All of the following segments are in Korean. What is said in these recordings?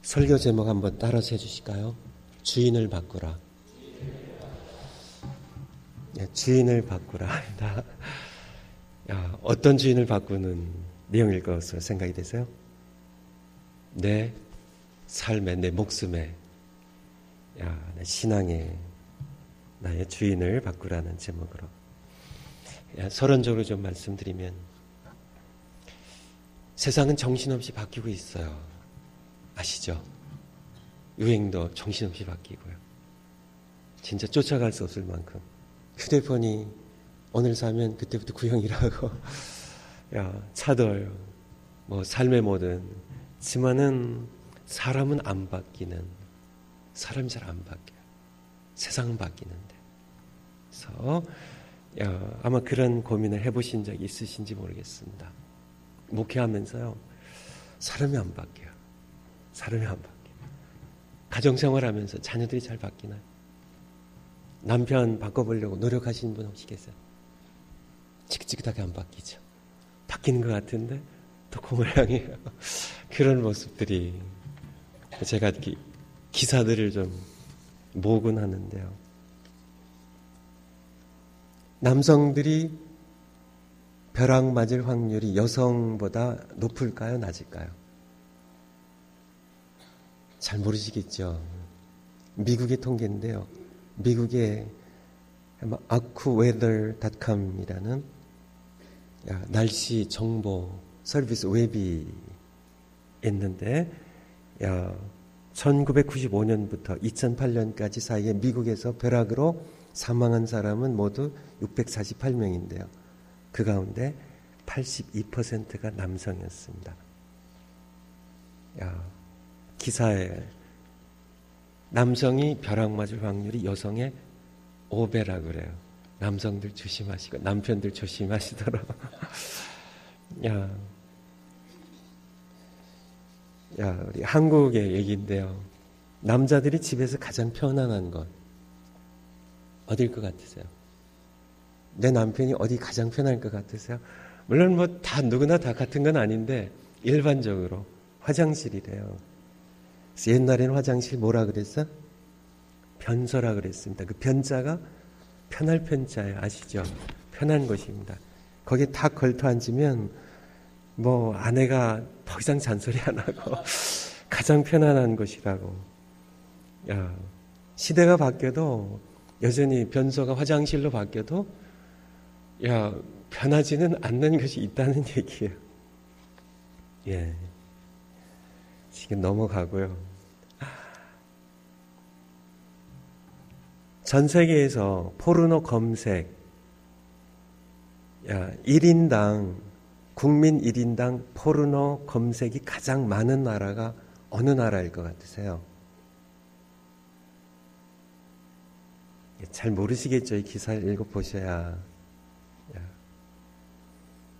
설교 제목 한번 따라서 해주실까요? 주인을 바꾸라. 주인을 바꾸라. 어떤 주인을 바꾸는 내용일 것으로 생각이 되세요? 내 삶에, 내 목숨에, 내 신앙에 나의 주인을 바꾸라는 제목으로. 서론적으로 좀 말씀드리면 세상은 정신없이 바뀌고 있어요. 아시죠? 유행도 정신없이 바뀌고요. 진짜 쫓아갈 수 없을 만큼. 휴대폰이 오늘 사면 그때부터 구형이라고. 차들, 삶의 모든. 하지만은 사람은 안 바뀌는. 사람이 잘 안 바뀌어요. 세상은 바뀌는데. 그래서 아마 그런 고민을 해보신 적이 있으신지 모르겠습니다. 목회하면서요. 사람이 안 바뀌어요. 사람이 안 바뀌어요. 가정생활하면서 자녀들이 잘 바뀌나요? 남편 바꿔보려고 노력하시는 분 혹시 계세요? 지긋지긋하게 안 바뀌죠. 바뀌는 것 같은데 또 그 모양이에요. 그런 모습들이 제가 기사들을 좀 모으곤 하는데요. 남성들이 벼락 맞을 확률이 여성보다 높을까요? 낮을까요? 잘 모르시겠죠. 미국의 통계인데요. 미국의 AccuWeather.com이라는 날씨 정보 서비스 웹이 있는데 1995년부터 2008년까지 사이에 미국에서 벼락으로 사망한 사람은 모두 648명인데요. 그 가운데 82%가 남성이었습니다. 기사에 남성이 벼락 맞을 확률이 여성의 5배라 그래요. 남성들 조심하시고 남편들 조심하시도록. 우리 한국의 얘기인데요. 남자들이 집에서 가장 편안한 건 어딜 것 같으세요? 내 남편이 어디 가장 편할 것 같으세요? 물론 다 누구나 다 같은 건 아닌데 일반적으로 화장실이래요. 그래서 옛날에는 화장실 뭐라 그랬어? 변소라 그랬습니다. 그 변자가 편할 편자예요. 아시죠? 편한 곳입니다. 거기에 딱 걸터 앉으면 아내가 더 이상 잔소리 안 하고 가장 편안한 곳이라고. 시대가 바뀌어도 여전히 변소가 화장실로 바뀌어도 변하지는 않는 것이 있다는 얘기예요. 지금 넘어가고요. 전 세계에서 포르노 검색 1인당 국민 1인당 포르노 검색이 가장 많은 나라가 어느 나라일 것 같으세요? 잘 모르시겠죠. 이 기사를 읽어보셔야.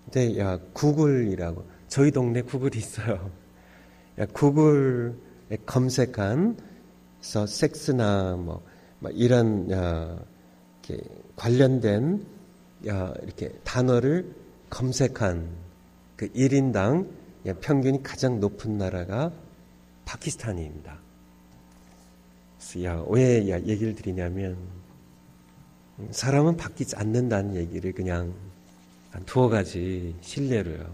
근데 구글이라고 저희 동네 구글이 있어요. 구글에 검색한 섹스나 이런 이렇게 관련된 이렇게 단어를 검색한 그 1인당 평균이 가장 높은 나라가 파키스탄입니다. 그래서 왜 얘기를 드리냐면 사람은 바뀌지 않는다는 얘기를 그냥 한 두어 가지 신뢰로요.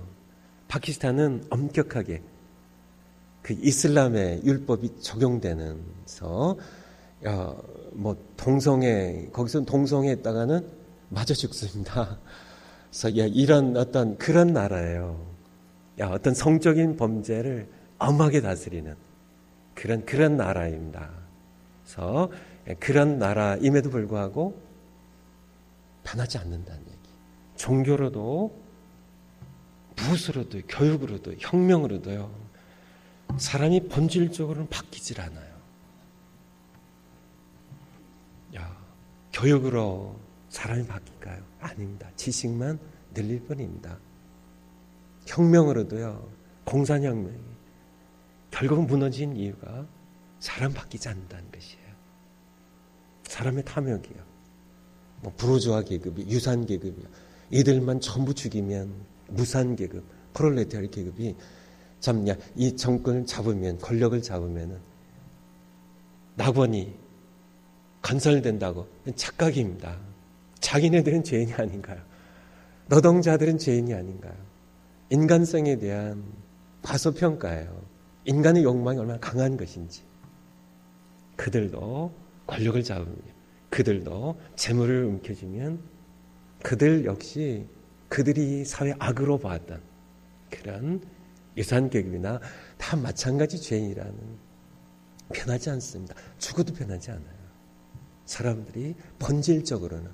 파키스탄은 엄격하게 그 이슬람의 율법이 적용되면서 거기서는 동성애했다가는 맞아 죽습니다. 그래서 이런 그런 나라예요. 어떤 성적인 범죄를 엄하게 다스리는 그런 나라입니다. 그래서 그런 나라임에도 불구하고 변하지 않는다는 얘기. 종교로도 무엇으로도 교육으로도 혁명으로도요. 사람이 본질적으로는 바뀌질 않아요. 교육으로 사람이 바뀔까요? 아닙니다. 지식만 늘릴 뿐입니다. 혁명으로도요. 공산혁명이 결국 무너진 이유가 사람 바뀌지 않는다는 것이에요. 사람의 탐욕이요. 부르주아 계급이, 유산 계급이요. 이들만 전부 죽이면 무산 계급, 프롤레타리아 계급이 참냐, 이 정권을 잡으면, 권력을 잡으면은 낙원이 건설된다고. 착각입니다. 자기네들은 죄인이 아닌가요? 노동자들은 죄인이 아닌가요? 인간성에 대한 과소평가예요. 인간의 욕망이 얼마나 강한 것인지. 그들도 권력을 잡으면, 그들도 재물을 움켜쥐면 그들 역시 그들이 사회 악으로 봤던 그런 유산계급이나 다 마찬가지 죄인이라는, 변하지 않습니다. 죽어도 변하지 않아요. 사람들이 본질적으로는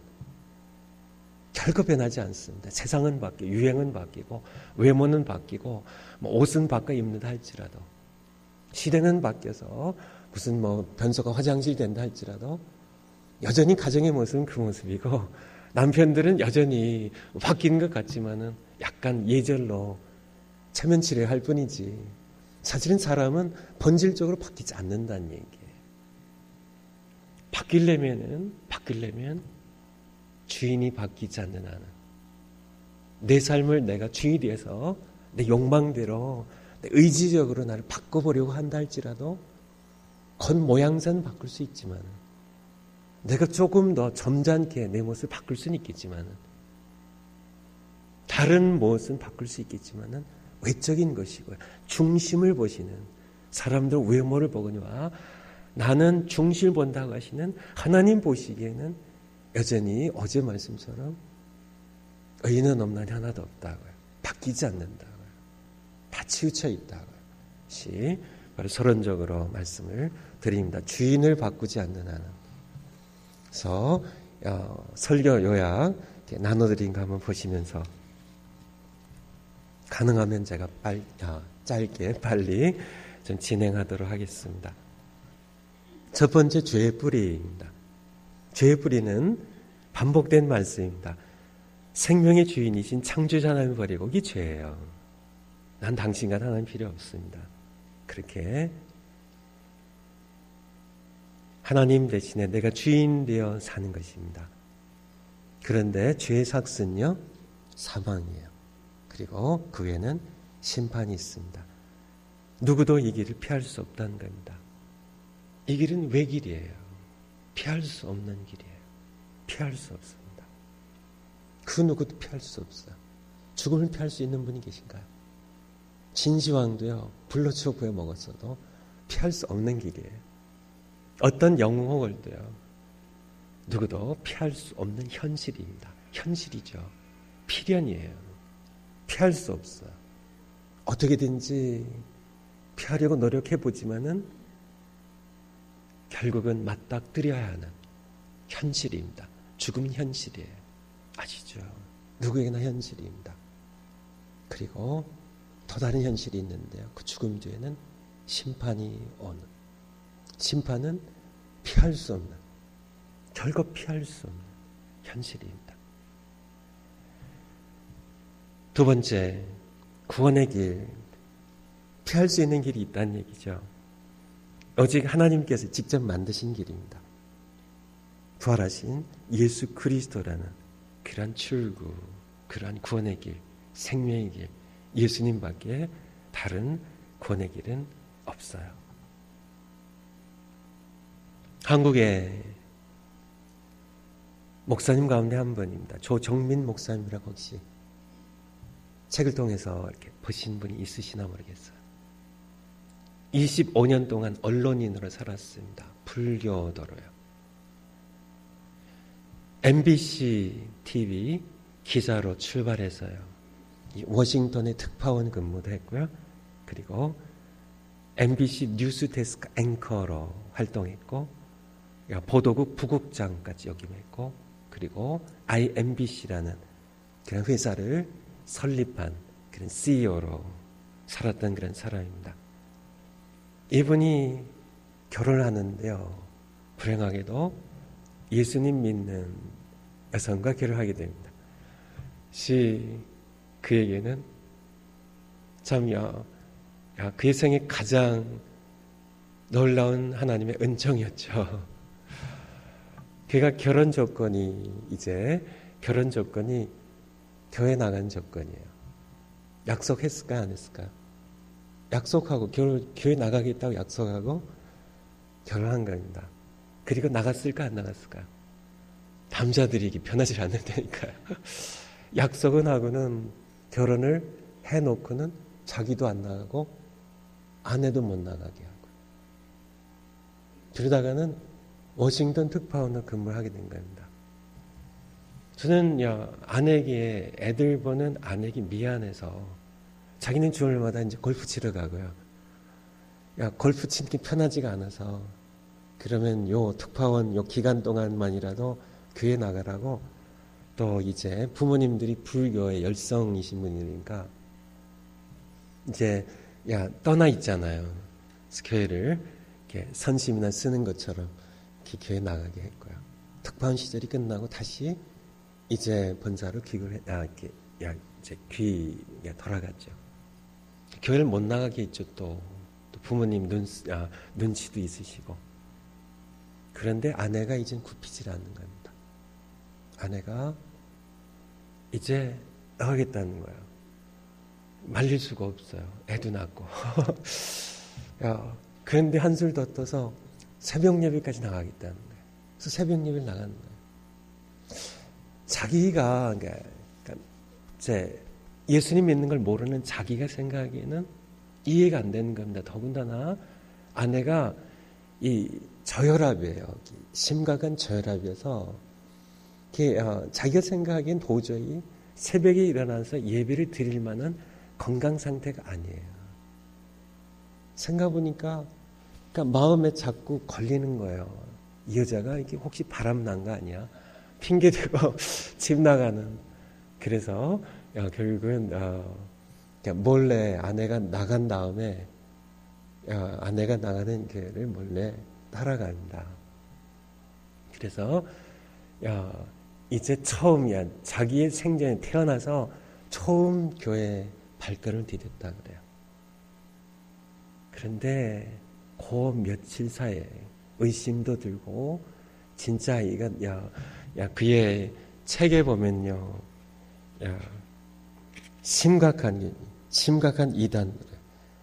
결코 변하지 않습니다. 세상은 바뀌고 유행은 바뀌고 외모는 바뀌고 옷은 바꿔 입는다 할지라도, 시대는 바뀌어서 무슨 변소가 화장실이 된다 할지라도 여전히 가정의 모습은 그 모습이고, 남편들은 여전히 바뀌는 것 같지만은 약간 예절로 체면치레할 뿐이지, 사실은 사람은 본질적으로 바뀌지 않는다는 얘기예요. 바뀌려면 주인이 바뀌지 않는 한은, 내 삶을 내가 주인이 돼서 내 욕망대로 내 의지적으로 나를 바꿔보려고 한다 할지라도 겉모양새는 바꿀 수 있지만, 내가 조금 더 점잖게 내 모습을 바꿀 수는 있겠지만, 다른 모습은 바꿀 수 있겠지만 외적인 것이고요. 중심을 보시는, 사람들 외모를 보거니와 나는 중심을 본다고 하시는 하나님 보시기에는 여전히 어제 말씀처럼 의인은 없나니 하나도 없다고요. 바뀌지 않는다고요. 다 치우쳐 있다고요. 시 바로 서론적으로 말씀을 드립니다. 주인을 바꾸지 않는 한은. 그래서 설교 요약 나눠드린 거 한번 보시면서, 가능하면 제가 짧게 빨리 좀 진행하도록 하겠습니다. 첫 번째, 죄의 뿌리입니다. 죄의 뿌리는 반복된 말씀입니다. 생명의 주인이신 창조자 하나님을 버리고, 이게 죄예요. 난 당신과 하나님 필요 없습니다. 그렇게 하나님 대신에 내가 주인 되어 사는 것입니다. 그런데 죄의 삭스는요, 사망이에요. 그리고 그 외에는 심판이 있습니다. 누구도 이 길을 피할 수 없다는 겁니다. 이 길은 외길이에요. 피할 수 없는 길이에요. 피할 수 없습니다. 그 누구도 피할 수 없어요. 죽음을 피할 수 있는 분이 계신가요? 진시황도요, 불로치고 부여먹었어도 피할 수 없는 길이에요. 어떤 영웅을도요, 누구도 피할 수 없는 현실입니다. 현실이죠. 필연이에요. 피할 수 없어요. 어떻게든지 피하려고 노력해보지만은 결국은 맞닥뜨려야 하는 현실입니다. 죽음은 현실이에요. 아시죠? 누구에게나 현실입니다. 그리고 더 다른 현실이 있는데요. 그 죽음 뒤에는 심판이 오는, 심판은 피할 수 없는, 결코 피할 수 없는 현실입니다. 두 번째, 구원의 길. 피할 수 있는 길이 있다는 얘기죠. 오직 하나님께서 직접 만드신 길입니다. 부활하신 예수 그리스도라는 그러한 출구, 그러한 구원의 길, 생명의 길, 예수님밖에 다른 구원의 길은 없어요. 한국의 목사님 가운데 한 분입니다. 조정민 목사님이라고 혹시 책을 통해서 이렇게 보신 분이 있으시나 모르겠어요. 25년 동안 언론인으로 살았습니다. 불교도로요. MBC TV 기자로 출발해서요, 워싱턴의 특파원 근무도 했고요. 그리고 MBC 뉴스데스크 앵커로 활동했고, 보도국 부국장까지 역임했고, 그리고 IMBC라는 그런 회사를 설립한 그런 CEO로 살았던 그런 사람입니다. 이분이 결혼을 하는데요, 불행하게도 예수님 믿는 여성과 결혼하게 됩니다. 그에게는 참요, 그 여성의 가장 놀라운 하나님의 은총이었죠. 그가 결혼 조건이 교회 나간 조건이에요. 약속했을까요? 안 했을까요? 약속하고 교회 나가겠다고 약속하고 결혼한 겁니다. 그리고 나갔을까 안 나갔을까? 남자들이 이게 변하지 않는다니까요. 약속은 하고는 결혼을 해놓고는 자기도 안 나가고 아내도 못 나가게 하고 그러다가는 워싱턴 특파원으로 근무를 하게 된 겁니다. 저는 아내에게 애들 보는 아내에게 미안해서 자기는 주말마다 이제 골프 치러 가고요. 골프 치는 게 편하지가 않아서 그러면 요 특파원 요 기간 동안만이라도 교회 나가라고 또 이제 부모님들이 불교의 열성이신 분이니까 이제 떠나 있잖아요. 교회를 이렇게 선심이나 쓰는 것처럼 이렇게 교회 나가게 했고요. 특파원 시절이 끝나고 다시 이제 본사로 귀국을 이제 귀에 돌아갔죠. 교회를 못 나가게 했죠. 또 부모님 눈치도 있으시고. 그런데 아내가 이젠 굽히질 않는 겁니다. 아내가 이제 나가겠다는 거예요. 말릴 수가 없어요. 애도 낳고. 그런데 한술 더 떠서 새벽 예배까지 나가겠다는 거예요. 그래서 새벽 예배를 나가는 거예요. 자기가 이제 예수님 믿는 걸 모르는 자기가 생각하기에는 이해가 안 되는 겁니다. 더군다나 아내가 이 저혈압이에요. 심각한 저혈압이어서 자기가 생각하기엔 도저히 새벽에 일어나서 예배를 드릴 만한 건강 상태가 아니에요. 생각해보니까 마음에 자꾸 걸리는 거예요. 이 여자가 이게 혹시 바람 난 거 아니야? 핑계대고 집 나가는. 그래서 결국은 몰래 아내가 나간 다음에 아내가 나가는 교회를 몰래 따라간다. 그래서 이제 처음이야. 자기의 생전에 태어나서 처음 교회에 발걸음을 디뎠다 그래요. 그런데 그 며칠 사이에 의심도 들고 진짜 아이가 그의 책에 보면요, 심각한 이단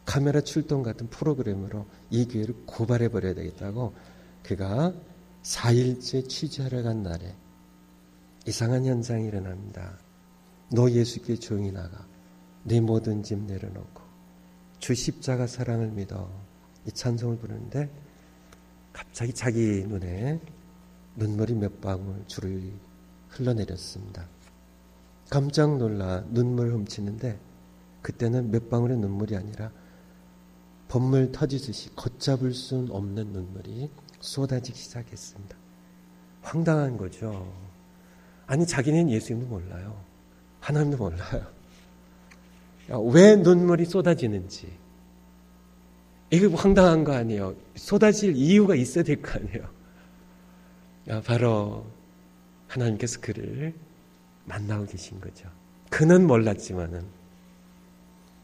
카메라 출동 같은 프로그램으로 이 교회를 고발해 버려야 되겠다고 그가 4일째 취재하러 간 날에 이상한 현상이 일어납니다. 너 예수께 조용히 나가. 네 모든 짐 내려놓고 주 십자가 사랑을 믿어. 이 찬송을 부르는데 갑자기 자기 눈에 눈물이 몇 방울 줄을 흘러내렸습니다. 깜짝 놀라 눈물 훔치는데 그때는 몇 방울의 눈물이 아니라 법물 터지듯이 걷잡을 수 없는 눈물이 쏟아지기 시작했습니다. 황당한 거죠. 아니 자기는 예수님도 몰라요. 하나님도 몰라요. 왜 눈물이 쏟아지는지. 이게 황당한 거 아니에요. 쏟아질 이유가 있어야 될 거 아니에요. 바로 하나님께서 그를 만나고 계신 거죠. 그는 몰랐지만은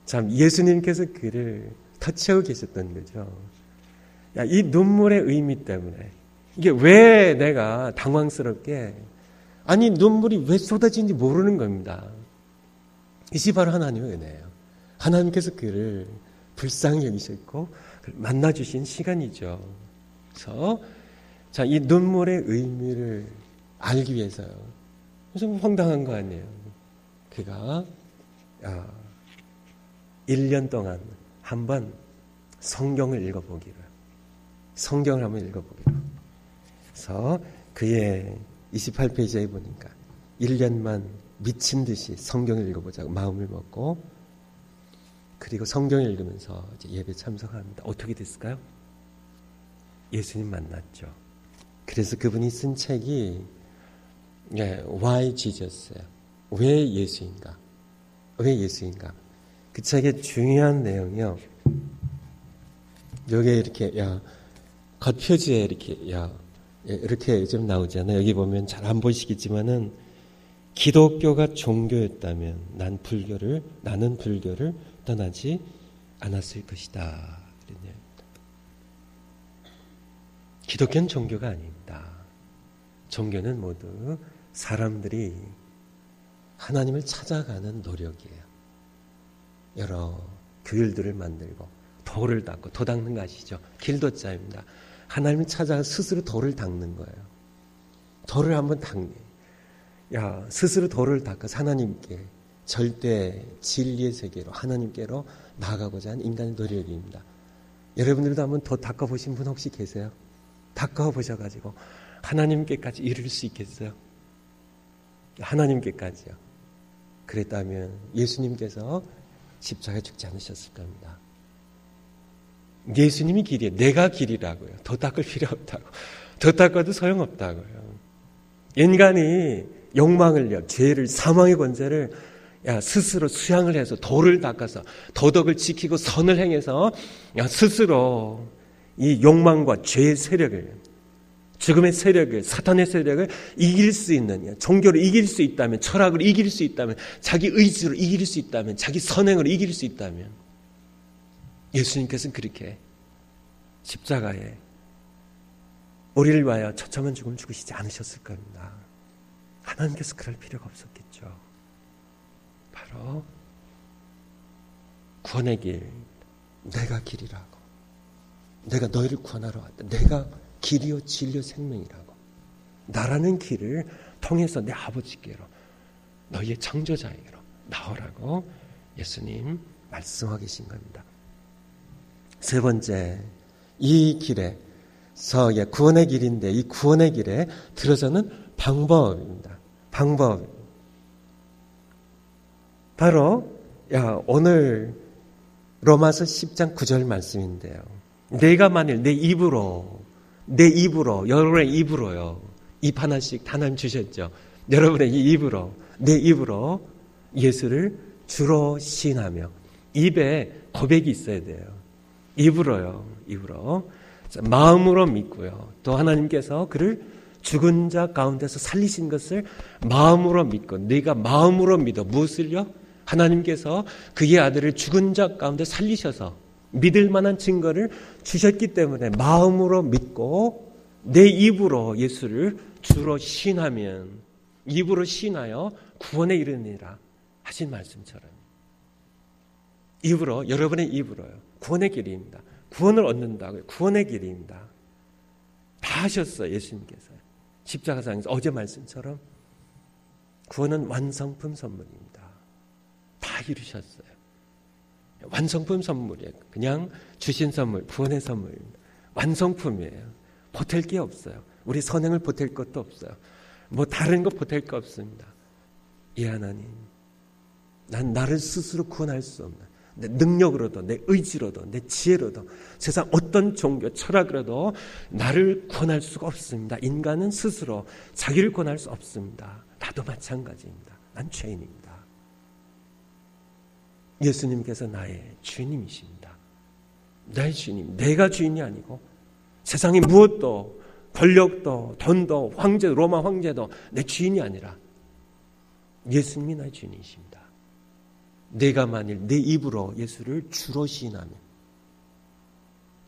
참 예수님께서 그를 터치하고 계셨던 거죠. 이 눈물의 의미 때문에 이게 왜 내가 당황스럽게 아니 눈물이 왜 쏟아지는지 모르는 겁니다. 이것이 바로 하나님의 은혜예요. 하나님께서 그를 불쌍히 여기셨고 만나주신 시간이죠. 그래서 이 눈물의 의미를 알기 위해서요. 좀 황당한 거 아니에요. 그가 1년 동안 한번 성경을 읽어보기로. 성경을 한번 읽어보기로. 그래서 그의 28페이지에 보니까 1년만 미친 듯이 성경을 읽어보자고 마음을 먹고 그리고 성경을 읽으면서 이제 예배 참석합니다. 어떻게 됐을까요? 예수님 만났죠. 그래서 그분이 쓴 책이 Why Jesus? 왜 예수인가? 왜 예수인가? 그 책의 중요한 내용이요. 여기에 이렇게 겉표지에 이렇게 좀 나오잖아요. 여기 보면 잘 안 보이시겠지만은 기독교가 종교였다면 나는 불교를 떠나지 않았을 것이다. 기독교는 종교가 아닙니다. 종교는 모두 사람들이 하나님을 찾아가는 노력이에요. 여러 교율들을 만들고 돌을 닦고, 도 닦는 거 아시죠? 길도자입니다. 하나님이 찾아가 스스로 돌을 닦는 거예요. 돌을 한번 닦네. 야, 스스로 돌을 닦아서 하나님께 절대 진리의 세계로 하나님께로 나아가고자 하는 인간의 노력입니다. 여러분들도 한번 더 닦아보신 분 혹시 계세요? 닦아보셔가지고 하나님께까지 이를 수 있겠어요? 하나님께까지요. 그랬다면 예수님께서 십자가에 죽지 않으셨을 겁니다. 예수님이 길이에요. 내가 길이라고요. 더 닦을 필요 없다고. 더 닦아도 소용없다고요. 인간이 욕망을요, 죄를, 사망의 권세를 스스로 수양을 해서 도를 닦아서 도덕을 지키고 선을 행해서 스스로 이 욕망과 죄의 세력을, 죽음의 세력을, 사탄의 세력을 이길 수 있는, 종교로 이길 수 있다면, 철학으로 이길 수 있다면, 자기 의지로 이길 수 있다면, 자기 선행으로 이길 수 있다면, 예수님께서는 그렇게 십자가에 우리를 위하여 처참한 죽음을 죽으시지 않으셨을 겁니다. 하나님께서 그럴 필요가 없었겠죠. 바로 구원의 길, 내가 길이라고, 내가 너희를 구원하러 왔다, 내가 길이요 진리요 생명이라고, 나라는 길을 통해서 내 아버지께로, 너희의 창조자에게로 나오라고 예수님 말씀하고 계신 겁니다. 세 번째, 이 길에서 구원의 길인데 이 구원의 길에 들어서는 방법입니다. 방법. 바로 오늘 로마서 10장 9절 말씀인데요. 내가 만일 내 입으로 여러분의 입으로요, 입 하나씩 하나님 주셨죠. 여러분의 이 입으로, 내 입으로 예수를 주로 시인하며, 입에 고백이 있어야 돼요. 입으로 마음으로 믿고요. 또 하나님께서 그를 죽은 자 가운데서 살리신 것을 마음으로 믿고, 네가 마음으로 믿어 무엇을요? 하나님께서 그의 아들을 죽은 자 가운데 살리셔서 믿을 만한 증거를 주셨기 때문에 마음으로 믿고 내 입으로 예수를 주로 시인하면, 입으로 시인하여 구원에 이르느니라 하신 말씀처럼, 입으로, 여러분의 입으로요, 구원의 길입니다. 구원을 얻는다고요. 구원의 길입니다. 다 하셨어요, 예수님께서. 십자가상에서 어제 말씀처럼 구원은 완성품 선물입니다. 다 이루셨어요. 완성품 선물이에요. 그냥 주신 선물, 구원의 선물입니다. 완성품이에요. 보탤 게 없어요. 우리 선행을 보탤 것도 없어요. 뭐 다른 거 보탤 거 없습니다. 이 하나님, 난 나를 스스로 구원할 수 없는, 내 능력으로도, 내 의지로도, 내 지혜로도, 세상 어떤 종교, 철학으로도 나를 구원할 수가 없습니다. 인간은 스스로 자기를 구원할 수 없습니다. 나도 마찬가지입니다. 난 죄인입니다. 예수님께서 나의 주님이십니다. 나의 주님, 내가 주인이 아니고 세상의 무엇도, 권력도, 돈도, 황제도, 로마 황제도 내 주인이 아니라 예수님이 나의 주인이십니다. 내가 만일 내 입으로 예수를 주로 시인하면,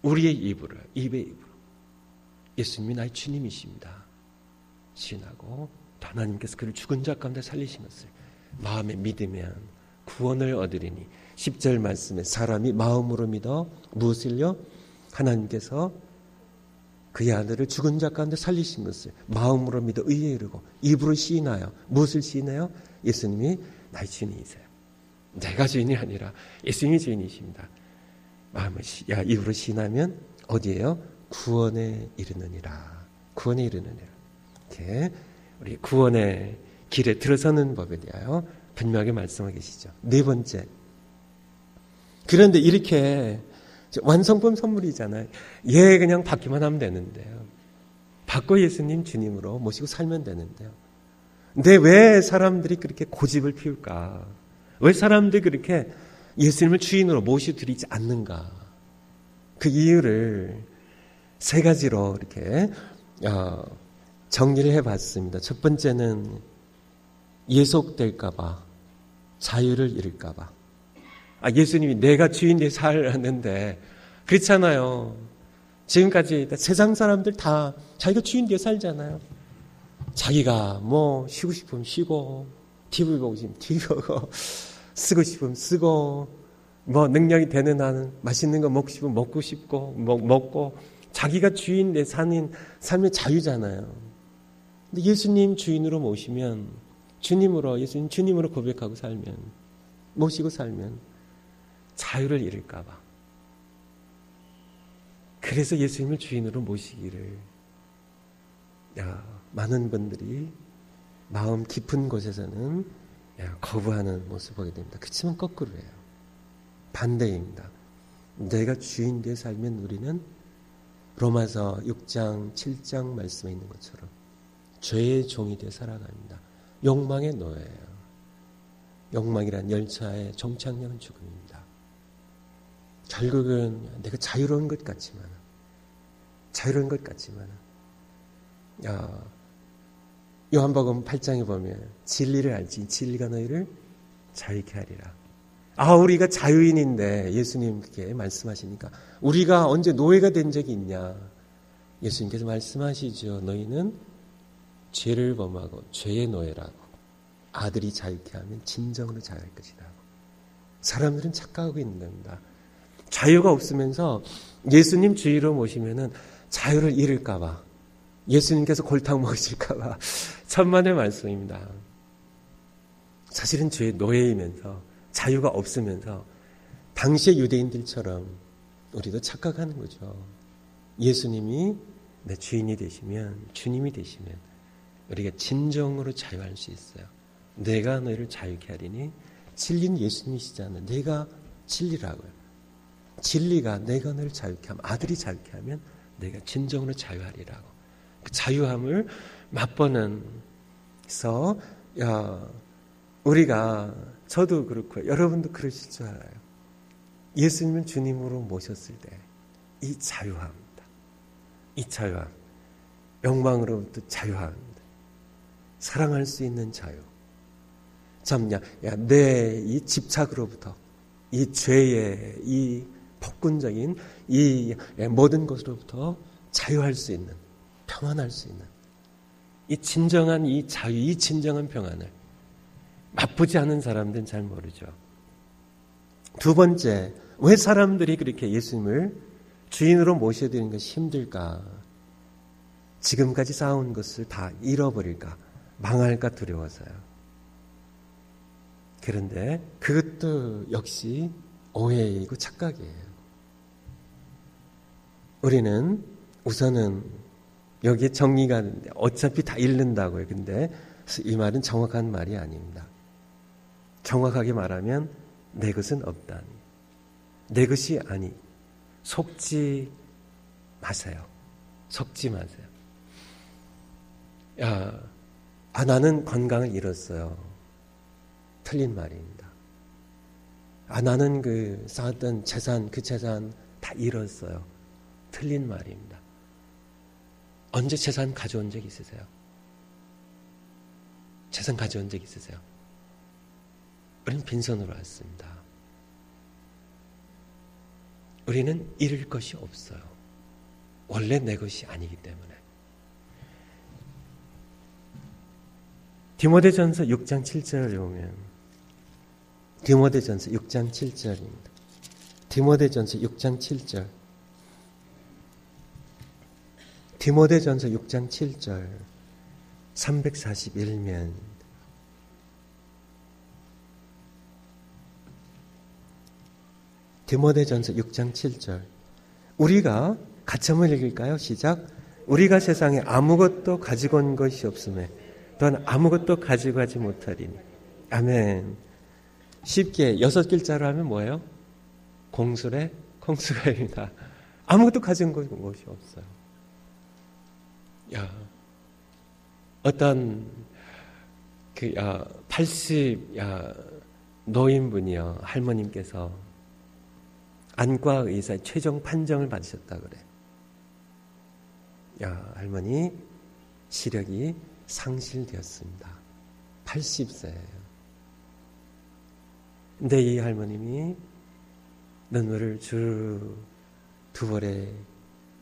우리의 입으로, 입의 입으로 예수님이 나의 주님이십니다 시인하고, 하나님께서 그를 죽은 자 가운데 살리신 것을 마음에 믿으면 구원을 얻으리니, 10절 말씀에 사람이 마음으로 믿어 무엇을요? 하나님께서 그의 아들을 죽은 자 가운데 살리신 것을 마음으로 믿어 의에 이르고, 입으로 시인하여 무엇을 시인해요? 예수님이 나의 주인이세요. 내가 주인이 아니라 예수님이 주인이십니다. 마음을 입으로 시인하면 어디에요? 구원에 이르느니라. 구원에 이르느니라. 이렇게 우리 구원의 길에 들어서는 법에 대하여 분명하게 말씀하고 계시죠. 네 번째. 그런데 이렇게 완성품 선물이잖아요. 얘 그냥 받기만 하면 되는데요. 받고 예수님 주님으로 모시고 살면 되는데요. 근데 왜 사람들이 그렇게 고집을 피울까? 왜 사람들이 그렇게 예수님을 주인으로 모셔드리지 않는가? 그 이유를 세 가지로 이렇게 정리를 해봤습니다. 첫 번째는 예속될까봐, 자유를 잃을까봐. 예수님이 내가 주인 돼 살았는데, 그렇잖아요. 지금까지 세상 사람들 다 자기가 주인 돼 살잖아요. 자기가 뭐 쉬고 싶으면 쉬고, TV 보고 싶으면 TV 보고, 쓰고 싶으면 쓰고, 뭐 능력이 되는 한은 맛있는 거 먹고 싶고 먹고 자기가 주인 내 사는 삶의 자유잖아요. 근데 예수님 주인으로 모시면 예수님 주님으로 고백하고 살면 모시고 살면 자유를 잃을까 봐. 그래서 예수님을 주인으로 모시기를 많은 분들이 마음 깊은 곳에서는 거부하는 모습을 보게 됩니다. 그렇지만 거꾸로예요. 반대입니다. 내가 주인 되어 살면 우리는 로마서 6장 7장 말씀에 있는 것처럼 죄의 종이 되어 살아갑니다. 욕망의 노예예요. 욕망이란 열차의 종착역은 죽음입니다. 결국은 내가 자유로운 것 같지만 요한복음 8장에 보면 진리를 알지 진리가 너희를 자유케 하리라. 우리가 자유인인데 예수님께 말씀하시니까 우리가 언제 노예가 된 적이 있냐. 예수님께서 말씀하시죠. 너희는 죄를 범하고 죄의 노예라고. 아들이 자유케 하면 진정으로 자유할 것이라고. 사람들은 착각하고 있는 겁니다. 자유가 없으면서 예수님 주위로 모시면은 자유를 잃을까 봐. 예수님께서 골탕 먹으실까 봐. 천만의 말씀입니다. 사실은 죄의 노예이면서 자유가 없으면서 당시의 유대인들처럼 우리도 착각하는 거죠. 예수님이 내 주인이 되시면, 주님이 되시면 우리가 진정으로 자유할 수 있어요. 내가 너희를 자유케 하리니 진리는 예수님이시잖아요. 내가 진리라고요. 진리가 내가 너를 자유케 하면, 아들이 자유케 하면 내가 진정으로 자유하리라고. 그 자유함을 맛보는 서 우리가 저도 그렇고 여러분도 그러실 줄 알아요. 예수님을 주님으로 모셨을 때 이 자유함입니다. 이 자유함. 욕망으로부터 자유함입니다. 사랑할 수 있는 자유. 참냐, 내 이 집착으로부터, 이 죄의 이 폭군적인 이 모든 것으로부터 자유할 수 있는, 평안할 수 있는 이 진정한 이 자유, 이 진정한 평안을 맛보지 않은 사람들은 잘 모르죠. 두 번째, 왜 사람들이 그렇게 예수님을 주인으로 모셔야 되는 것이 힘들까? 지금까지 쌓아온 것을 다 잃어버릴까? 망할까 두려워서요. 그런데 그것도 역시 오해이고 착각이에요. 우리는 우선은 여기에 정리가 하는데 어차피 다 잃는다고요. 근데 이 말은 정확한 말이 아닙니다. 정확하게 말하면 내 것은 없다니. 내 것이 아니. 속지 마세요. 속지 마세요. 나는 건강을 잃었어요. 틀린 말입니다. 나는 그 쌓았던 재산, 그 재산 다 잃었어요. 틀린 말입니다. 언제 재산 가져온 적 있으세요? 재산 가져온 적 있으세요? 우리는 빈손으로 왔습니다. 우리는 잃을 것이 없어요. 원래 내 것이 아니기 때문에. 디모데전서 6장 7절에 보면 디모데전서 6장 7절입니다. 디모데전서 6장 7절. 디모데전서 6장 7절 341면 디모데전서 6장 7절 우리가 같이 한번 읽을까요? 시작. 우리가 세상에 아무것도 가지고 온 것이 없음에 또한 아무것도 가지고 가지 못하리니. 아멘. 쉽게 6글자로 하면 뭐예요? 공술의 콩수가입니다. 아무것도 가진 것이 없어요. 어떤 80 노인분이요, 할머님께서 안과 의사의 최종 판정을 받으셨다 그래. 할머니 시력이 상실되었습니다. 80세예요. 근데 이 할머님이 눈물을 두 벌에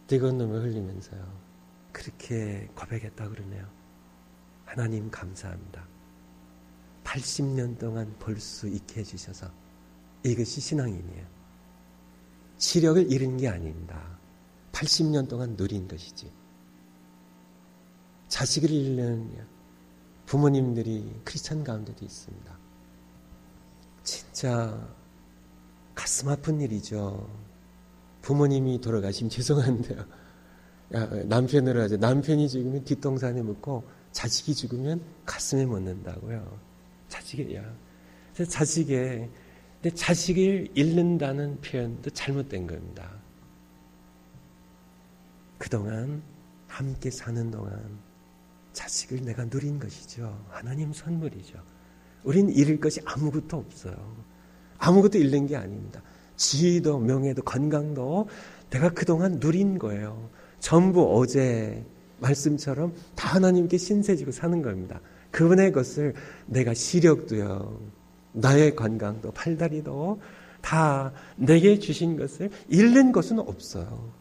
뜨거운 눈물을 흘리면서요, 그렇게 고백했다 그러네요. 하나님 감사합니다. 80년 동안 볼 수 있게 해주셔서 이것이 신앙인이에요. 시력을 잃은 게 아닙니다. 80년 동안 누린 것이지. 자식을 잃는 부모님들이 크리스찬 가운데도 있습니다. 진짜 가슴 아픈 일이죠. 부모님이 돌아가시면 죄송한데요. 남편으로 하죠. 남편이 죽으면 뒷동산에 묻고 자식이 죽으면 가슴에 묻는다고요. 근데 자식을 잃는다는 표현도 잘못된 겁니다. 그동안 함께 사는 동안 자식을 내가 누린 것이죠. 하나님 선물이죠. 우린 잃을 것이 아무것도 없어요. 아무것도 잃는 게 아닙니다. 지위도 명예도 건강도 내가 그동안 누린 거예요. 전부 어제 말씀처럼 다 하나님께 신세지고 사는 겁니다. 그분의 것을 내가 시력도요, 나의 건강도, 팔다리도 다 내게 주신 것을 잃는 것은 없어요.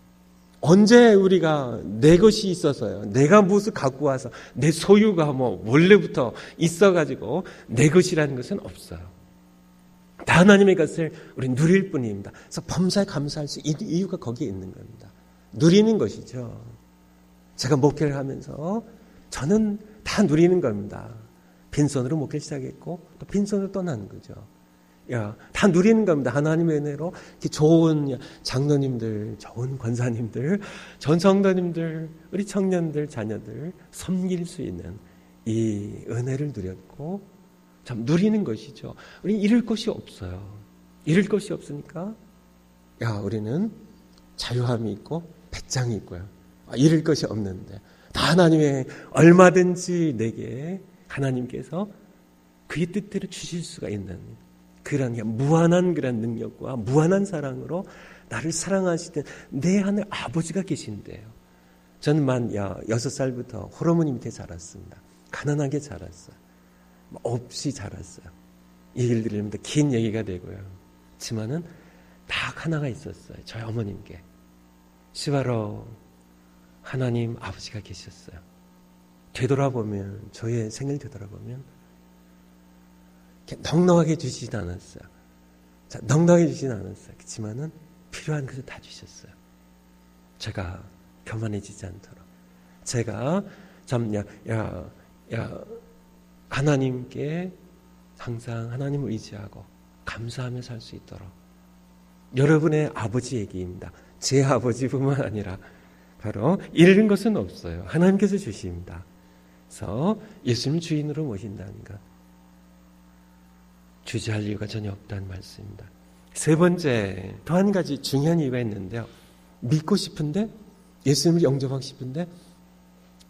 언제 우리가 내 것이 있어서요, 내가 무엇을 갖고 와서 내 소유가 원래부터 있어가지고 내 것이라는 것은 없어요. 다 하나님의 것을 우리 누릴 뿐입니다. 그래서 범사에 감사할 수 있는 이유가 거기에 있는 겁니다. 누리는 것이죠. 제가 목회를 하면서 저는 다 누리는 겁니다. 빈손으로 목회 시작했고 또 빈손으로 떠나는 거죠. 다 누리는 겁니다. 하나님의 은혜로 좋은 장로님들, 좋은 권사님들, 전 성도님들, 우리 청년들, 자녀들 섬길 수 있는 이 은혜를 누렸고 참 누리는 것이죠. 우리 잃을 것이 없어요. 잃을 것이 없으니까 우리는 자유함이 있고 배짱이 있고요. 잃을 것이 없는데 다 하나님의 얼마든지 내게 하나님께서 그의 뜻대로 주실 수가 있는 그런 무한한 그런 능력과 무한한 사랑으로 나를 사랑하시던 내 하늘 아버지가 계신데요. 저는 만 6살부터 호르몬 밑에 자랐습니다. 가난하게 자랐어요. 없이 자랐어요. 얘기를 들으면 긴 얘기가 되고요. 그렇지만은 딱 하나가 있었어요. 저희 어머님께. 시바로 하나님 아버지가 계셨어요. 되돌아보면, 저의 생을 되돌아보면 넉넉하게 주시진 않았어요. 넉넉하게 주시진 않았어요. 그렇지만은 필요한 것을 다 주셨어요. 제가 교만해지지 않도록. 제가 참 하나님께 항상 하나님을 의지하고 감사하며 살 수 있도록. 여러분의 아버지 얘기입니다. 제 아버지뿐만 아니라 바로 잃은 것은 없어요. 하나님께서 주십니다. 그래서 예수님 주인으로 모신다는 것. 주저할 이유가 전혀 없다는 말씀입니다. 세 번째, 또 한 가지 중요한 이유가 있는데요. 믿고 싶은데, 예수님을 영접하고 싶은데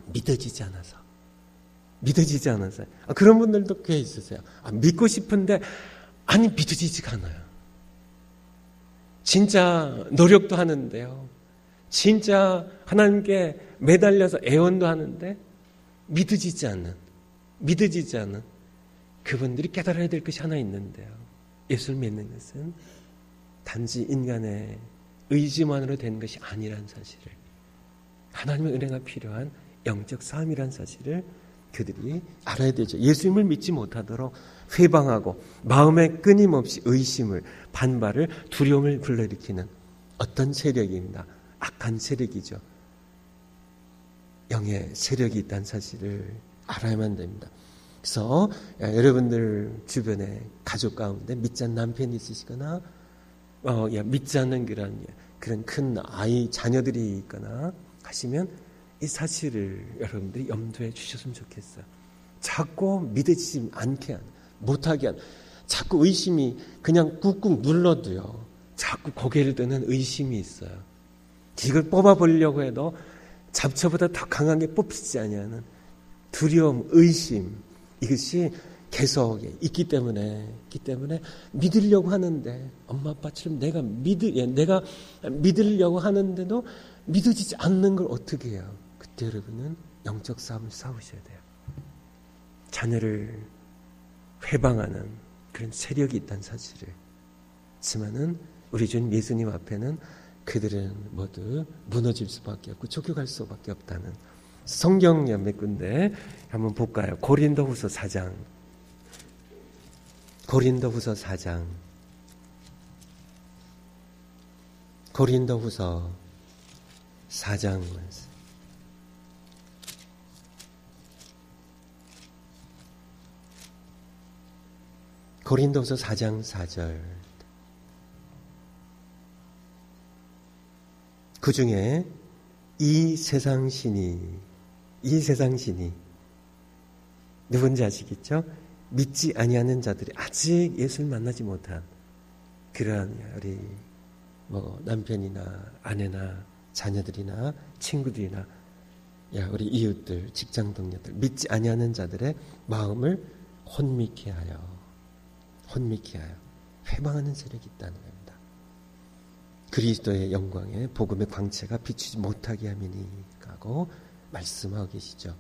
믿어지지 않아서. 그런 분들도 꽤 있으세요. 믿고 싶은데 믿어지지가 않아요. 진짜 노력도 하는데요. 진짜 하나님께 매달려서 애원도 하는데 믿어지지 않는 그분들이 깨달아야 될 것이 하나 있는데요. 예수를 믿는 것은 단지 인간의 의지만으로 된 것이 아니라는 사실을, 하나님의 은혜가 필요한 영적 싸움이라는 사실을 그들이 알아야 되죠. 예수님을 믿지 못하도록 회방하고 마음에 끊임없이 의심을, 반발을, 두려움을 불러일으키는 어떤 세력입니다. 악한 세력이죠. 영의 세력이 있다는 사실을 알아야만 됩니다. 그래서 여러분들 주변에 가족 가운데 믿지 않는 남편이 있으시거나 믿지 않는 그런 큰 아이 자녀들이 있거나 하시면 이 사실을 여러분들이 염두에 주셨으면 좋겠어요. 자꾸 믿어지지 않게 못하게 한, 자꾸 의심이 그냥 꾹꾹 눌러도요, 자꾸 고개를 드는 의심이 있어요. 이걸 뽑아보려고 해도 잡초보다 더 강하게 뽑히지 아니하는 두려움, 의심, 이것이 계속 있기 때문에 믿으려고 하는데, 엄마 아빠처럼 내가 믿으려고 하는데도 믿어지지 않는 걸 어떻게 해요? 그때 여러분은 영적 싸움을 싸우셔야 돼요. 자녀를 회방하는 그런 세력이 있다는 사실을. 하지만은 우리 주님 예수님 앞에는 그들은 모두 무너질 수밖에 없고 쫓겨갈 수밖에 없다는 성경 몇 군데 한번 볼까요? 고린도후서 4장. 고린도후서 4장 말씀. 고린도후서 4장 4절. 그 중에 이 세상 신이 누군지 아시겠죠? 믿지 아니하는 자들이 아직 예수를 만나지 못한 그러한 우리 남편이나 아내나 자녀들이나 친구들이나 우리 이웃들, 직장 동료들, 믿지 아니하는 자들의 마음을 혼미케 하여 회방하는 세력이 있다는 겁니다. 그리스도의 영광에 복음의 광채가 비추지 못하게 함이니 하고 말씀하고 계시죠.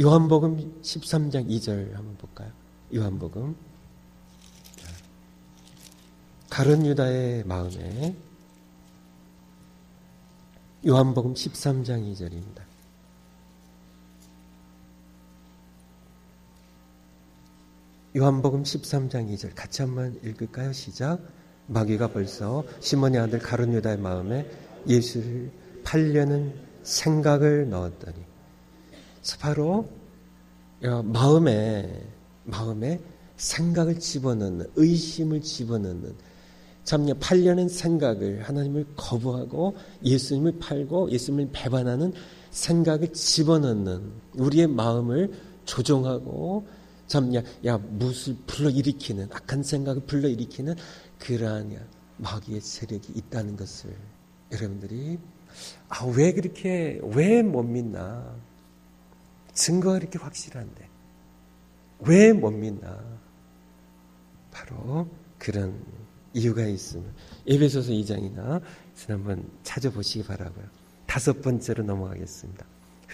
요한복음 13장 2절 한번 볼까요? 요한복음. 가룟 유다의 마음에 요한복음 13장 2절입니다. 요한복음 13장 2절 같이 한번 읽을까요? 시작. 마귀가 벌써 시몬의 아들 가룟 유다의 마음에 예수를 팔려는 생각을 넣었더니, 바로 마음에 생각을 집어넣는, 의심을 집어넣는, 참 팔려는 생각을, 하나님을 거부하고 예수님을 팔고 예수님을 배반하는 생각을 집어넣는, 우리의 마음을 조종하고 무엇을 불러일으키는, 악한 생각을 불러일으키는 그러한 마귀의 세력이 있다는 것을 여러분들이 왜 못 믿나? 증거가 이렇게 확실한데 왜 못 믿나? 바로 그런 이유가 있음을 에베소서 2장이나 한번 찾아보시기 바라고요. 5번째로 넘어가겠습니다.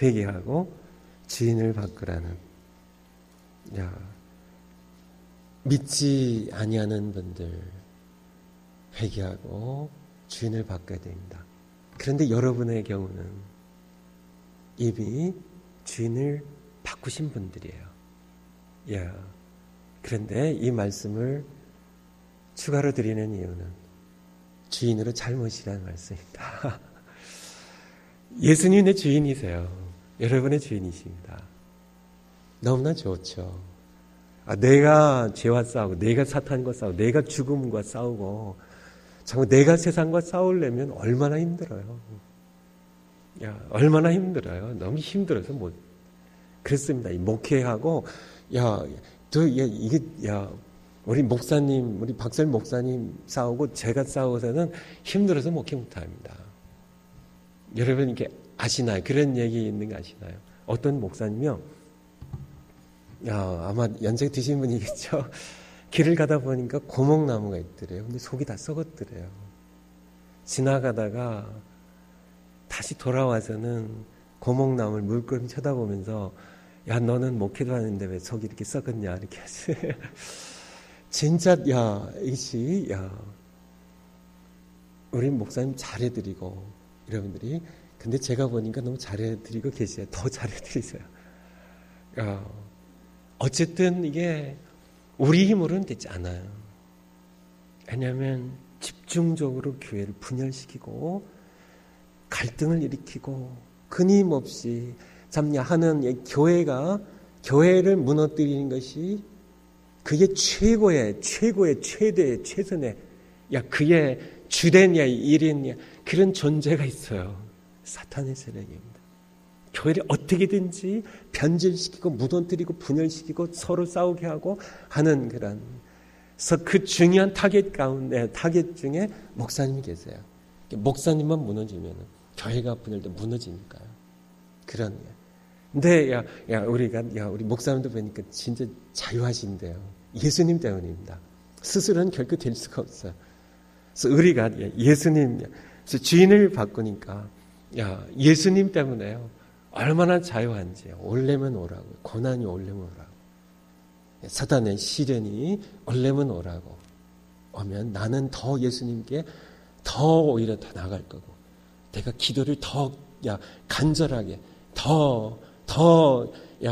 회개하고 주인을 바꾸라는, 믿지 아니하는 분들 회개하고 주인을 바꿔야 됩니다. 그런데 여러분의 경우는 이미 주인을 바꾸신 분들이에요. 그런데 이 말씀을 추가로 드리는 이유는 주인으로 잘못이라는 말씀입니다. 예수님의 주인이세요. 여러분의 주인이십니다. 너무나 좋죠. 내가 죄와 싸우고, 내가 사탄과 싸우고, 내가 죽음과 싸우고, 정말 내가 세상과 싸우려면 얼마나 힘들어요. 얼마나 힘들어요. 너무 힘들어서 그렇습니다. 목회하고, 우리 목사님, 우리 박설 목사님 싸우고 제가 싸워서는 힘들어서 목회 못합니다. 여러분 이렇게 아시나요? 그런 얘기 있는 거 아시나요? 어떤 목사님이요? 아마 연세 드신 분이겠죠? 길을 가다 보니까 고목나무가 있더래요. 근데 속이 다 썩었더래요. 지나가다가 다시 돌아와서는 고목나무를 물끄러미 쳐다보면서 너는 목회도 하는데 왜 속이 이렇게 썩었냐 이렇게 하세요. 진짜 우리 목사님 잘해드리고 여러분들이, 근데 제가 보니까 너무 잘해드리고 계세요. 더 잘해드리세요. 어쨌든 이게 우리 힘으로는 되지 않아요. 왜냐하면 집중적으로 교회를 분열시키고 갈등을 일으키고 끊임없이 하는 교회를 무너뜨리는 것이 그게 최대의 최선의 그의 주된 일인 그런 존재가 있어요. 사탄의 세력입니다. 교회를 어떻게든지 변질시키고 무너뜨리고 분열시키고 서로 싸우게 하고 하는 그래서 그 중요한 타겟 중에 목사님이 계세요. 목사님만 무너지면 교회가 분열돼 무너지니까요. 그런. 근데 우리 목사님도 보니까 진짜 자유하신데요. 예수님 때문입니다. 스스로는 결코 될 수가 없어요. 그래서 우리가 그래서 주인을 바꾸니까 예수님 때문에요. 얼마나 자유한지. 오려면 오라고. 고난이 오려면 오라고. 사단의 시련이 오려면 오라고. 오면 나는 더 예수님께 더 오히려 더 나갈 거고, 내가 기도를 더 간절하게 더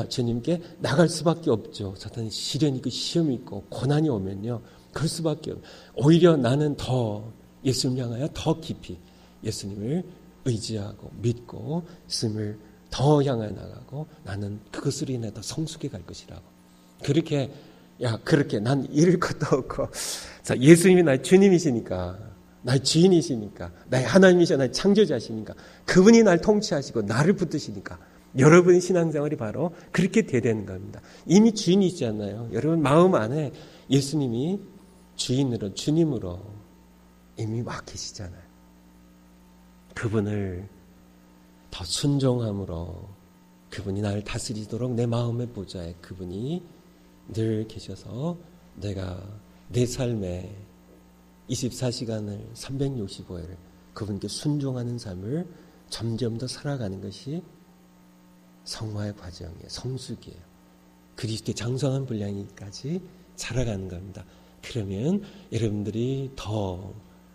주님께 나갈 수밖에 없죠. 사탄의 시련이 있고 시험이 있고 고난이 오면요. 그럴 수밖에 없어요. 오히려 나는 더 예수님을 향하여 더 깊이 예수님을 의지하고 믿고 예수님을 더 향해 나가고 나는 그것으로 인해 더 성숙해 갈 것이라고. 그렇게 난 잃을 것도 없고. 자, 예수님이 나의 주님이시니까, 나의 주인이시니까, 나의 하나님이시고 나의 창조자시니까, 그분이 날 통치하시고 나를 붙드시니까 여러분의 신앙생활이 바로 그렇게 돼야 되는 겁니다. 이미 주인이시잖아요. 여러분 마음 안에 예수님이 주인으로, 주님으로 이미 와 계시잖아요. 그분을 더 순종함으로 그분이 나를 다스리도록 내 마음의 보좌에 그분이 늘 계셔서 내가 내 삶에 24시간을 365일을 그분께 순종하는 삶을 점점 더 살아가는 것이 성화의 과정이에요. 성숙이에요. 그리스도의 장성한 분량이까지 살아가는 겁니다. 그러면 여러분들이 더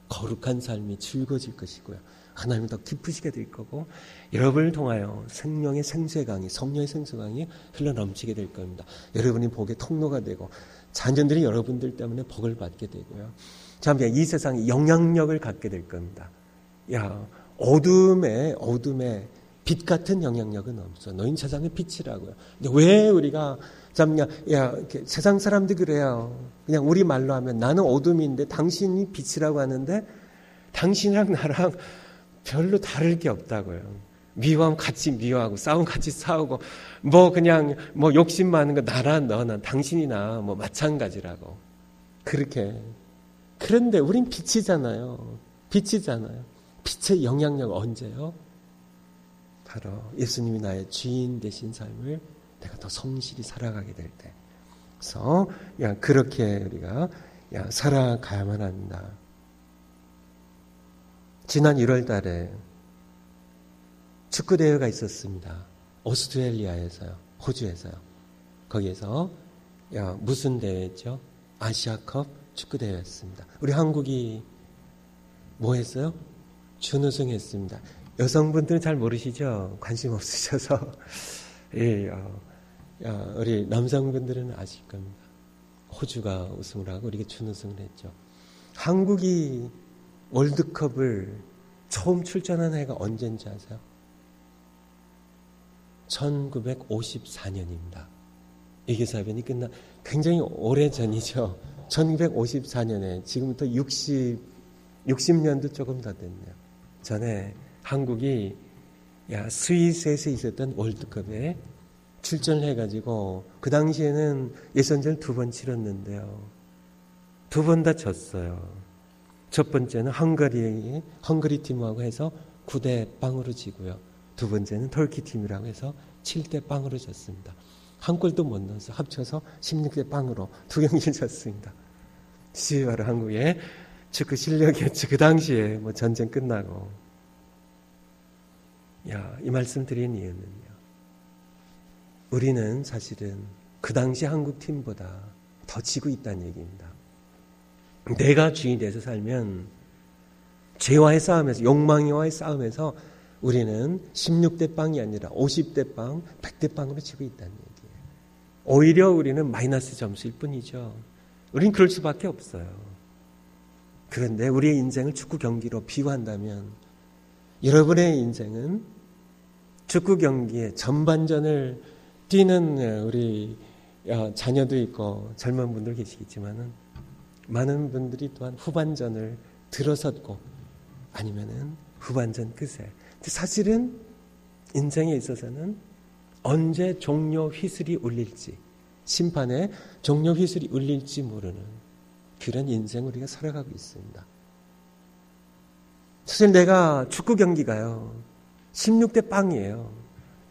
거룩한 삶이 즐거워질 것이고요. 하나님이 더 기쁘시게 될 거고 여러분을 통하여 생명의 생수강이 성령의 생수강이 흘러넘치게 될 겁니다. 여러분이 복의 통로가 되고 자녀들이 여러분들 때문에 복을 받게 되고요. 참 이 세상에 영향력을 갖게 될 겁니다. 어둠에 빛 같은 영향력은 없어. 너희는 세상의 빛이라고요. 근데 왜 우리가 세상 사람들 그래요. 그냥 우리 말로 하면 나는 어둠인데 당신이 빛이라고 하는데 당신이랑 나랑 별로 다를 게 없다고요. 미워하면 같이 미워하고 싸우면 같이 싸우고 그냥 욕심 많은 거 나랑 너나 당신이나 마찬가지라고. 그렇게. 그런데 우린 빛이잖아요. 빛의 영향력 언제요? 바로 예수님이 나의 주인 되신 삶을 내가 더 성실히 살아가게 될 때. 그래서 그렇게 우리가 살아가야만 합니다. 지난 1월 달에 축구대회가 있었습니다. 오스트레일리아에서요. 호주에서요. 거기에서 무슨 대회죠? 아시아컵 축구대회였습니다. 우리 한국이 뭐 했어요? 준우승했습니다. 여성분들은 잘 모르시죠? 관심 없으셔서. 우리 남성분들은 아실 겁니다. 호주가 우승을 하고 우리가 준우승을 했죠. 한국이 월드컵을 처음 출전한 해가 언제인지 아세요? 1954년입니다. 이계사변이 끝난 굉장히 오래전이죠. 1954년에 지금부터 60년도 조금 더 됐네요. 전에 한국이 스위스에서 있었던 월드컵에 출전을 해가지고 그 당시에는 예선전을 2번 치렀는데요. 2번 다 졌어요. 첫 번째는 헝가리 팀하고 해서 9대0으로 지고요. 두 번째는 터키 팀이라고 해서 7대0으로 졌습니다. 한 골도 못 넣어서 합쳐서 16대0으로 두 경기를 졌습니다. 바로 한국의 축구 실력이었죠. 그 당시에 전쟁 끝나고. 이 말씀 드린 이유는요. 우리는 사실은 그 당시 한국 팀보다 더 지고 있다는 얘기입니다. 내가 주인이 돼서 살면 죄와의 싸움에서 욕망와의 싸움에서 우리는 16대0이 아니라 50대0, 100대0으로 지고 있다는 얘기예요. 오히려 우리는 마이너스 점수일 뿐이죠. 우린 그럴 수밖에 없어요. 그런데 우리의 인생을 축구 경기로 비유한다면 여러분의 인생은 축구 경기에 전반전을 뛰는 우리 자녀도 있고 젊은 분들 계시겠지만은 많은 분들이 또한 후반전을 들어섰고 아니면은 후반전 끝에. 근데 사실은 인생에 있어서는 언제 종료 휘슬이 울릴지, 심판에 종료 휘슬이 울릴지 모르는 그런 인생을 우리가 살아가고 있습니다. 사실 내가 축구 경기가요 16대0이에요.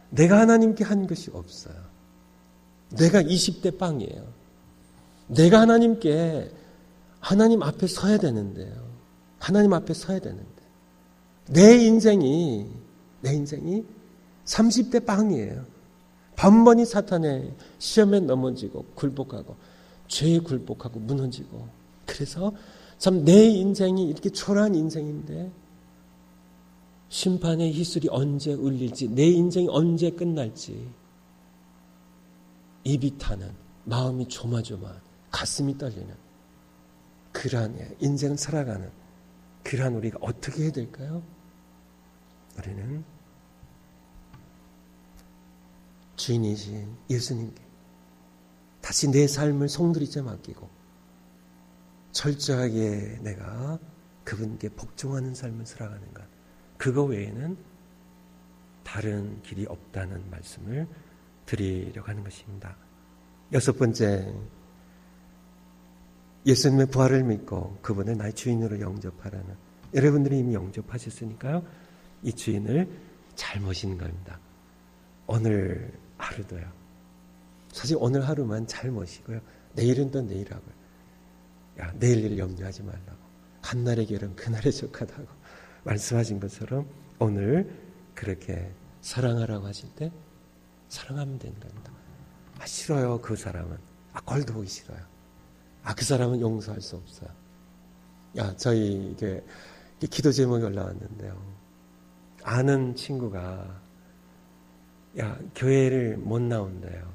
내가 하나님께 한 것이 없어요. 내가 20대0이에요. 내가 하나님 앞에 서야 되는데요. 하나님 앞에 서야 되는데 내 인생이 30대0이에요. 번번이 사탄의 시험에 넘어지고 굴복하고 죄에 굴복하고 무너지고 그래서 참 내 인생이 이렇게 초라한 인생인데 심판의 휘슬이 언제 울릴지 내 인생이 언제 끝날지 입이 타는 마음이 조마조마한 가슴이 떨리는 그러한 인생을 살아가는 그러한 우리가 어떻게 해야 될까요? 우리는 주인이신 예수님께 다시 내 삶을 송두리째 맡기고 철저하게 내가 그분께 복종하는 삶을 살아가는 것, 그거 외에는 다른 길이 없다는 말씀을 드리려고 하는 것입니다. 6번째, 예수님의 부활을 믿고 그분을 나의 주인으로 영접하라는, 여러분들이 이미 영접하셨으니까요, 이 주인을 잘 모시는 겁니다. 오늘 하루도요. 사실 오늘 하루만 잘 모시고요. 내일은 또 내일하고요. 야, 내일 일 염려하지 말라고. 한날의 결은 그날에 족하다고 말씀하신 것처럼 오늘 그렇게 사랑하라고 하실 때 사랑하면 되는 겁니다. 아, 싫어요. 그 사람은. 아, 꼴도 보기 싫어요. 아, 그 사람은 용서할 수 없어요. 야, 저희 이게 기도 제목이 올라왔는데요. 아는 친구가 야, 교회를 못 나온대요.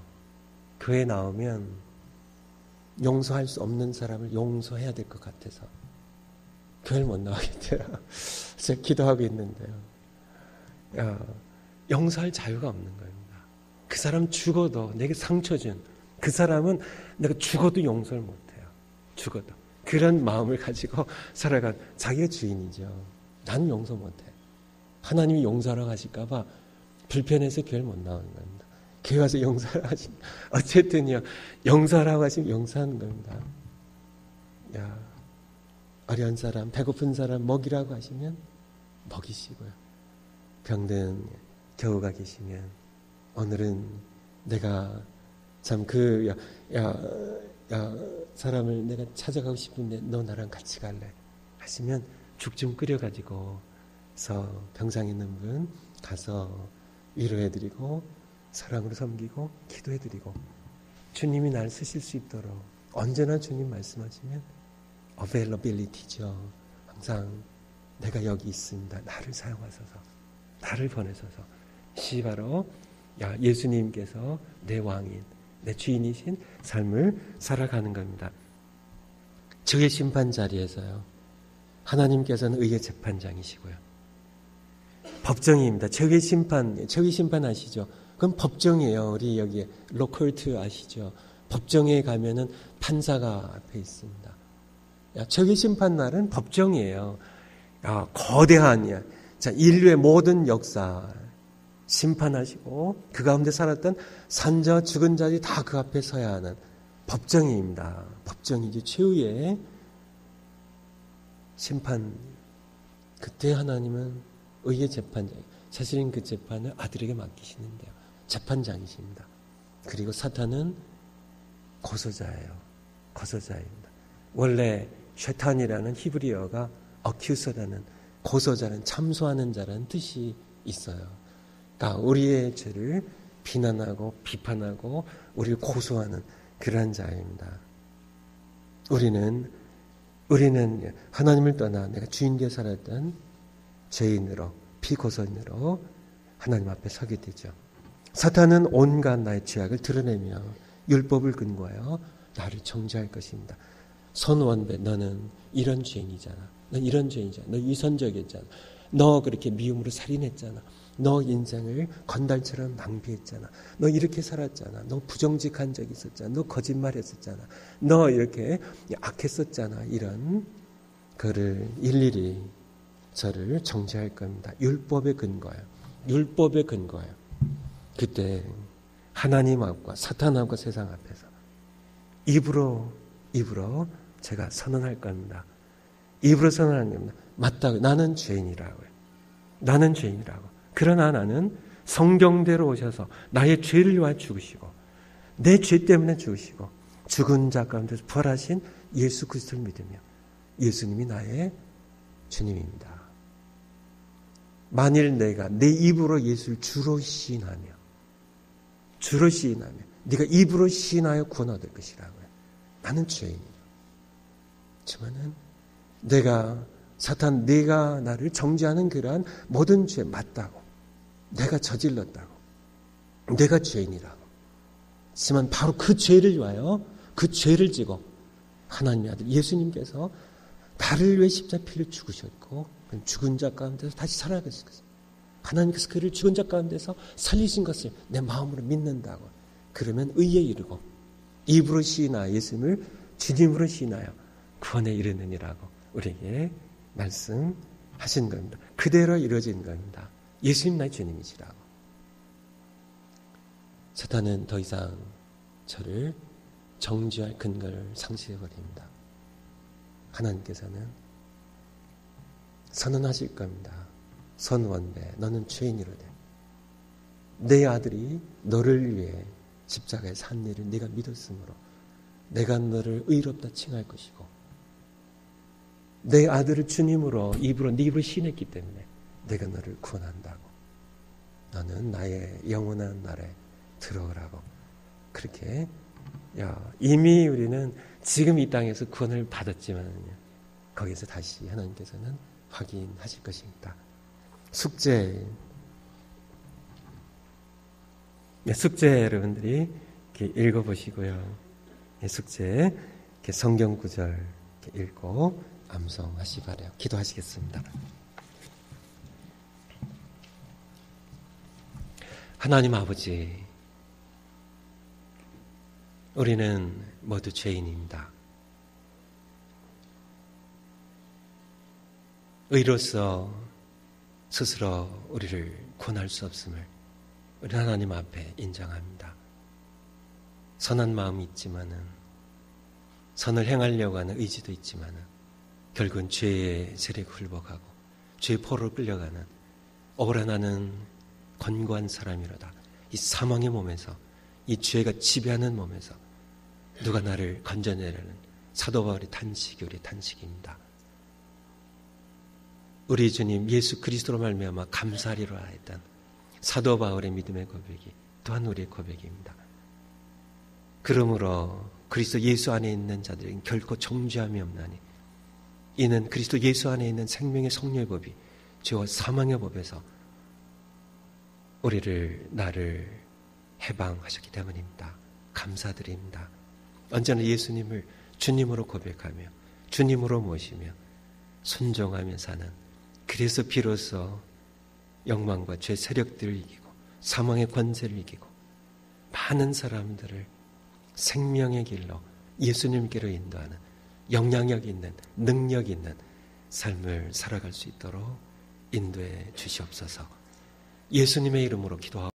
교회 나오면 용서할 수 없는 사람을 용서해야 될 것 같아서 교회를 못 나가겠대요. 제가 기도하고 있는데요. 야, 용서할 자유가 없는 겁니다. 그 사람 죽어도 내게 상처 준 그 사람은 내가 죽어도 용서를 못해요. 죽어도. 그런 마음을 가지고 살아간 자기가 주인이죠. 나는 용서 못해. 하나님이 용서하라고 하실까 봐 불편해서 교회를 못 나오는 겁니다. 교회 와서 용서하라고 하시면 어쨌든요. 용서하라고 하시면 용서하는 겁니다. 야, 어려운 사람, 배고픈 사람 먹이라고 하시면 먹이시고요. 병든 겨우가 계시면 오늘은 내가 참 사람을 내가 찾아가고 싶은데 너 나랑 같이 갈래 하시면 죽 좀 끓여가지고서 병상 있는 분 가서 위로해드리고 사랑으로 섬기고 기도해드리고 주님이 날 쓰실 수 있도록 언제나 주님 말씀하시면 availability죠. 항상 내가 여기 있습니다. 나를 사용하소서. 나를 보내소서. 이 바로 예수님께서 내 왕인, 내 주인이신 삶을 살아가는 겁니다. 저의 심판 자리에서요. 하나님께서는 의의 재판장이시고요. 법정입니다. 저의 심판 아시죠? 그건 법정이에요. 우리 여기 로컬트 아시죠? 법정에 가면은 판사가 앞에 있습니다. 저의 심판 날은 법정이에요. 거대한 인류의 모든 역사 심판하시고 그 가운데 살았던 산자와 죽은 자들이 다 그 앞에 서야 하는 법정입니다. 법정이지 최후의 심판. 그때 하나님은 의의 재판장. 사실은 그 재판을 아들에게 맡기시는데요. 재판장이십니다. 그리고 사탄은 고소자예요. 고소자입니다. 원래 쉐탄이라는 히브리어가 어큐서라는 고소자는 참소하는 자라는 뜻이 있어요. 그러니까 우리의 죄를 비난하고 비판하고 우리를 고소하는 그러한 자입니다. 우리는 하나님을 떠나 내가 주인되어 살았던 죄인으로 피고소인으로 하나님 앞에 서게 되죠. 사탄은 온갖 나의 죄악을 드러내며 율법을 근거하여 나를 정죄할 것입니다. 선원배, 너는 이런 죄인이잖아. 넌 이런 죄인이잖아. 너 위선적이었잖아. 너 그렇게 미움으로 살인했잖아. 너 인생을 건달처럼 낭비했잖아. 너 이렇게 살았잖아. 너 부정직한 적이 있었잖아. 너 거짓말했었잖아. 너 이렇게 악했었잖아. 이런 그를 일일이 저를 정죄할 겁니다. 율법의 근거예요. 율법의 거예요. 그때 하나님 앞과 사탄 앞과 세상 앞에서 입으로 제가 선언할 겁니다. 입으로 선언하는 겁니다. 맞다고. 나는 죄인이라고요. 나는 죄인이라고. 그러나 나는 성경대로 오셔서 나의 죄를 위하여 죽으시고 내 죄 때문에 죽으시고 죽은 자 가운데서 부활하신 예수 그리스도를 믿으며 예수님이 나의 주님입니다. 만일 내가 내 입으로 예수를 주로 시인하며 네가 입으로 시인하여 구원 얻을 것이라고요. 나는 죄인이다. 하지만은 내가 나를 정죄하는 그러한 모든 죄 맞다고. 내가 저질렀다고. 내가 죄인이라고. 하지만 바로 그 죄를 위하여 그 죄를 지고 하나님의 아들 예수님께서 나를 위해 십자피를 죽으셨고 죽은 자 가운데서 다시 살아가신 것을 하나님께서 그를 죽은 자 가운데서 살리신 것을 내 마음으로 믿는다고. 그러면 의에 이르고 입으로 시인하여 예수님을 주님으로 시인하여 구원에 이르느니라고 우리에게 말씀하신 겁니다. 그대로 이루어진 겁니다. 예수님 나의 주님이시라고. 사탄은 더 이상 저를 정죄할 근거를 상실해버립니다. 하나님께서는 선언하실 겁니다. 선원배 너는 죄인이로되 내 아들이 너를 위해 십자가에 산 일을 네가 믿었으므로 내가 너를 의롭다 칭할 것이고 내 아들을 주님으로 입으로 네 입으로 시인했기 때문에 내가 너를 구원한다고. 너는 나의 영원한 날에 들어오라고. 그렇게 이미 우리는 지금 이 땅에서 구원을 받았지만 거기서 다시 하나님께서는 확인하실 것입니다. 숙제 여러분들이 이렇게 읽어보시고요. 숙제 이렇게 성경 구절 이렇게 읽고 암송하시 바래요. 기도하시겠습니다. 하나님 아버지, 우리는 모두 죄인입니다. 의로서 스스로 우리를 구원할 수 없음을 우리 하나님 앞에 인정합니다. 선한 마음이 있지만은 선을 행하려고 하는 의지도 있지만은 결국은 죄의 세력에 굴복하고 죄의 포로로 끌려가는 억울한 나는 권고한 사람이로다. 이 사망의 몸에서 이 죄가 지배하는 몸에서 누가 나를 건져내려는 사도 바울의 탄식이 우리의 탄식입니다. 우리 주님 예수 그리스도로 말미암아 감사하리라 했던 사도 바울의 믿음의 고백이 또한 우리의 고백입니다. 그러므로 그리스도 예수 안에 있는 자들에게는 결코 정죄함이 없나니 이는 그리스도 예수 안에 있는 생명의 성령의 법이 죄와 사망의 법에서 나를 해방하셨기 때문입니다. 감사드립니다. 언제나 예수님을 주님으로 고백하며 주님으로 모시며 순종하며 사는, 그래서 비로소 영광과 죄 세력들을 이기고 사망의 권세를 이기고 많은 사람들을 생명의 길로 예수님께로 인도하는 영향력 있는, 능력 있는 삶을 살아갈 수 있도록 인도해 주시옵소서. 예수님의 이름으로 기도하옵소서.